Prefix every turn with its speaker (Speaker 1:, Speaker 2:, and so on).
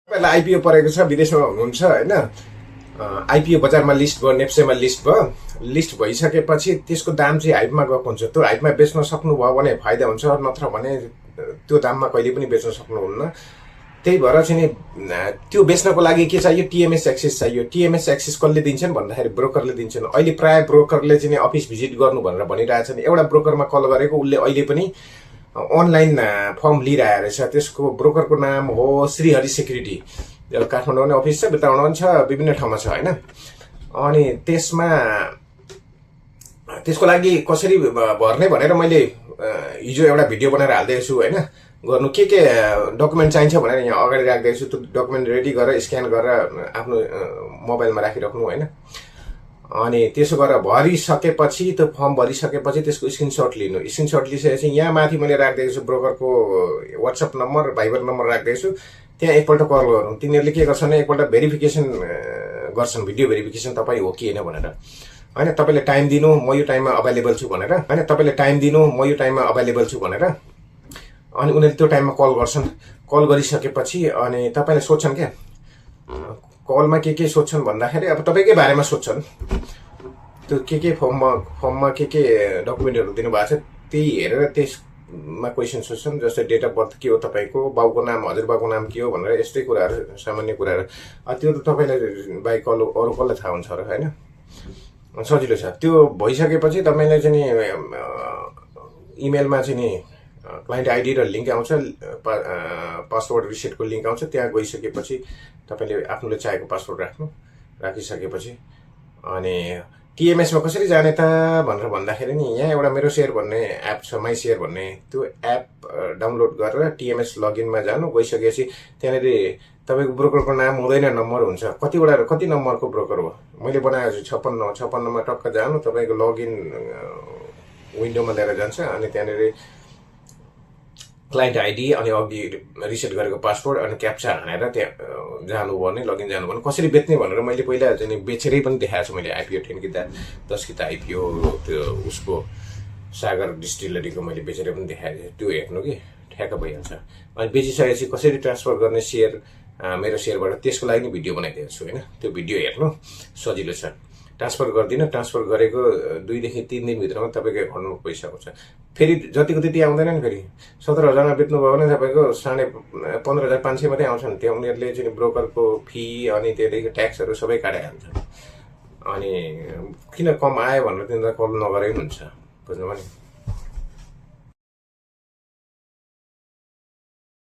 Speaker 1: पहिला आइपिओ परेको छ, विदेशमा हुनुहुन्छ होइन, आइपिओ बजारमा लिस्ट भयो, नेप्सेमा लिस्ट भयो। लिस्ट भइसकेपछि त्यसको दाम चाहिँ हाइपमा गएको हुन्छ। त्यो हाइपमा बेच्न सक्नुभयो भने फाइदा हुन्छ, नत्र भने त्यो दाममा कहिले पनि बेच्न सक्नुहुन्न। त्यही भएर चाहिँ नि त्यो बेच्नको लागि के चाहियो, टिएमएस एक्सेस चाहियो। टिएमएस एक्सेस कसले दिन्छन् भन्दाखेरि ब्रोकरले दिन्छन्। अहिले प्राय ब्रोकरले चाहिँ अफिस भिजिट गर्नु भनेर भनिरहेछन्। एउटा ब्रोकरमा कल गरेको, उसले अहिले पनि अनलाइन फर्म लिइरहेको रहेछ। त्यसको ब्रोकरको नाम हो श्रीहरि सेक्युरिटी। काठमाडौँ नै अफिस छ, बिताउन छ, विभिन्न ठाउँमा छ होइन। अनि त्यसको लागि कसरी भर्ने भनेर मैले हिजो एउटा भिडियो बनाएर हालिदिएको छु होइन। गर्नु के डकुमेन्ट चाहिन्छ भनेर यहाँ अगाडि राखिदिएको छु। त्यो डकुमेन्ट रेडी गरेर स्क्यान गरेर आफ्नो मोबाइलमा राखिराख्नु होइन। अनि त्यसो गरेर भरिसकेपछि, त्यो फर्म भरिसकेपछि त्यसको स्क्रिनसट लिनु। स्क्रिनसट लिइसकेपछि यहाँ माथि मैले राखिदिएको छु ब्रोकरको वाट्सएप नम्बर, भाइबर नम्बर राखिदिएको छु। त्यहाँ एकपल्ट कल गरौँ। तिनीहरूले के गर्छन्, एकपल्ट भेरिफिकेसन गर्छन्, भिडियो भेरिफिकेसन तपाईँ हो कि होइन भनेर होइन। तपाईँले टाइम दिनु, म यो टाइममा अभाइलेबल छु भनेर होइन। तपाईँले टाइम दिनु, म यो टाइममा अभाइलेबल छु भनेर। अनि उनीहरूले त्यो टाइममा कल गर्छन्। कल गरिसकेपछि अनि तपाईँले सोध्छन् क्या, कलमा के सोध्छन् भन्दाखेरि अब तपाईँकै बारेमा सोध्छन्। त्यो के फर्ममा के डकुमेन्टहरू दिनुभएको छ त्यही हेरेर त्यसमा क्वेसन सोध्छन्। जस्तै डेट अफ बर्थ के हो तपाईँको, बाउको नाम, हजुरबाको नाम के हो भनेर, यस्तै कुराहरू, सामान्य कुराहरू। त्यो त तपाईँलाई बाहेक अरू कसलाई थाहा हुन्छ र होइन। सजिलो छ। त्यो भइसकेपछि तपाईँलाई चाहिँ नि इमेलमा चाहिँ नि क्लाइन्ट आइडी र लिङ्क आउँछ, पासवर्ड रिसेटको लिङ्क आउँछ। त्यहाँ गइसकेपछि तपाईँले आफूले चाहेको पासवर्ड राखिसकेपछि अनि टिएमएसमा कसरी जाने त भनेर भन्दाखेरि नि यहाँ एउटा मेरो सेयर भन्ने एप छ, माई सेयर भन्ने। त्यो एप डाउनलोड गरेर टिएमएस लगइनमा जानु। गइसकेपछि त्यहाँनिर तपाईँको ब्रोकरको नाम हुँदैन, नम्बर हुन्छ। कति नम्बरको ब्रोकर हो मैले बनाएको छु, 56मा टक्क जानु। तपाईँको लगइन विन्डोमा लिएर जान्छ। अनि त्यहाँनिर क्लाइन्ट आइडी अनि अघि रिसेट गरेको पासवर्ड अनि क्याप्चा हानेर त्यहाँ जानुभयो भने, लगइन जानुभयो भने कसरी बेच्ने भनेर मैले पहिला चाहिँ बेचेरै पनि देखाएको छु। मैले आइपिओ 10 कि 10 कि त आइपिओ त्यो उसको सागर डिस्टिलरीको मैले बेचेर पनि देखाएको छु। त्यो हेर्नु कि ठ्याक्क भइहाल्छ। अनि बेचिसकेपछि कसरी ट्रान्सफर गर्ने सेयर मेरो सेयरबाट, त्यसको लागि नि भिडियो बनाइदिएको छु होइन। त्यो भिडियो हेर्नु, सजिलो छ। ट्रान्सफर गर्दिनँ। ट्रान्सफर गरेको 2 देखि 3 दिनभित्रमा तपाईँको एकाउन्टमा पैसा आउँछ। फेरि जतिको त्यति आउँदैन नि। फेरि 17,000मा बेच्नुभयो भने तपाईँको 15,500 मात्रै आउँछन्। त्यो उनीहरूले चाहिँ ब्रोकरको फी अनि त्यहाँदेखि ट्याक्सहरू सबै काटिहाल्छ। अनि किन कम आयो भनेर तिनीहरूलाई कल नगरे पनि हुन्छ, बुझ्नुभयो नि।